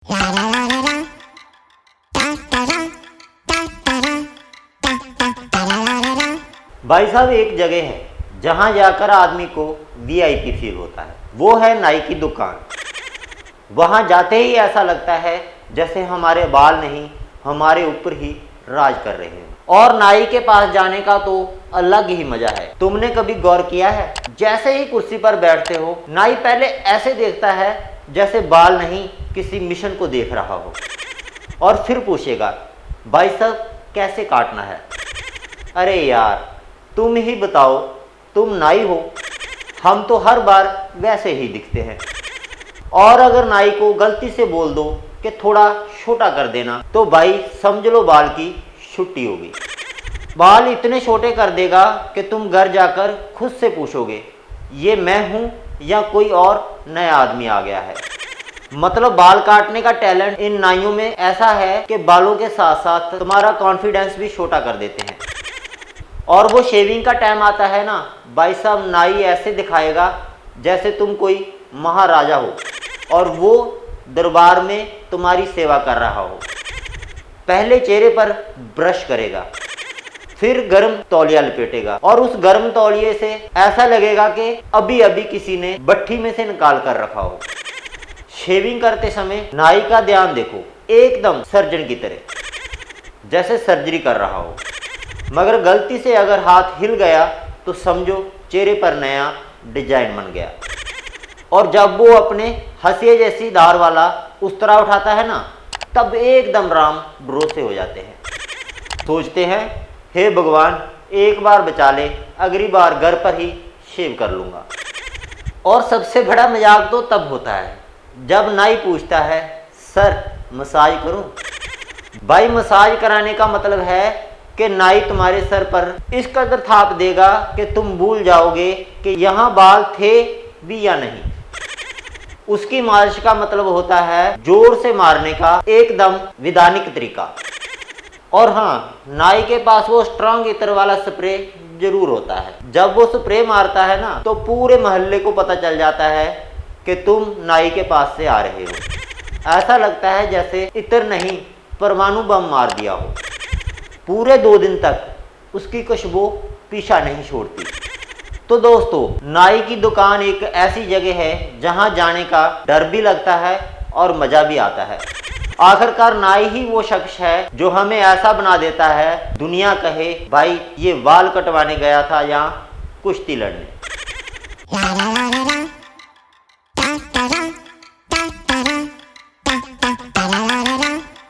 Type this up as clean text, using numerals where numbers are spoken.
भाई साहब, एक जगह है जहां जाकर आदमी को वीआईपी फील होता है। वो है नाई की दुकान। वहां जाते ही ऐसा लगता है जैसे हमारे बाल नहीं, हमारे ऊपर ही राज कर रहे हैं। और नाई के पास जाने का तो अलग ही मजा है। तुमने कभी गौर किया है, जैसे ही कुर्सी पर बैठते हो नाई पहले ऐसे देखता है जैसे बाल नहीं, किसी मिशन को देख रहा हो, और फिर पूछेगा, भाई साहब कैसे काटना है? अरे यार, तुम ही बताओ, तुम नाई हो, हम तो हर बार वैसे ही दिखते हैं। और अगर नाई को गलती से बोल दो कि थोड़ा छोटा कर देना, तो भाई समझ लो बाल की छुट्टी होगी। बाल इतने छोटे कर देगा कि तुम घर जाकर खुद से पूछोगे, ये मैं हूँ या कोई और नया आदमी आ गया है। मतलब बाल काटने का टैलेंट इन नाइयों में ऐसा है कि बालों के साथ साथ तुम्हारा कॉन्फिडेंस भी छोटा कर देते हैं। और वो शेविंग का टाइम आता है ना, भाई साहब नाई ऐसे दिखाएगा जैसे तुम कोई महाराजा हो और वो दरबार में तुम्हारी सेवा कर रहा हो। पहले चेहरे पर ब्रश करेगा, फिर गर्म तौलिया लपेटेगा, और उस गर्म तौलिए से ऐसा लगेगा कि अभी अभी किसी ने भट्ठी में से निकाल कर रखा हो। शेविंग करते समय नाई का ध्यान देखो, एकदम सर्जन की तरह, जैसे सर्जरी कर रहा हो। मगर गलती से अगर हाथ हिल गया तो समझो चेहरे पर नया डिजाइन बन गया। और जब वो अपने हंसिए जैसी धार वाला उस्तरा उठाता है ना, तब एकदम राम भरोसे हो जाते हैं। सोचते हैं, हे भगवान एक बार बचा ले, अगली बार घर पर ही शेव कर लूँगा। और सबसे बड़ा मजाक तो तब होता है जब नाई पूछता है, सर मसाज करूं? भाई मसाज कराने का मतलब है कि नाई तुम्हारे सर पर इस कदर थाप देगा कि तुम भूल जाओगे कि यहाँ बाल थे भी या नहीं। उसकी मालिश का मतलब होता है जोर से मारने का एकदम वैधानिक तरीका। और हाँ, नाई के पास वो स्ट्रॉन्ग इत्र वाला स्प्रे जरूर होता है। जब वो स्प्रे मारता है ना, तो पूरे मोहल्ले को पता चल जाता है कि तुम नाई के पास से आ रहे हो। ऐसा लगता है जैसे इत्र नहीं, परमाणु बम मार दिया हो। पूरे 2 दिन तक उसकी खुशबू पीछा नहीं छोड़ती। तो दोस्तों, नाई की दुकान एक ऐसी जगह है जहां जाने का डर भी लगता है और मजा भी आता है। आखिरकार नाई ही वो शख्स है जो हमें ऐसा बना देता है, दुनिया कहे भाई ये बाल कटवाने गया था या कुश्ती लड़ने।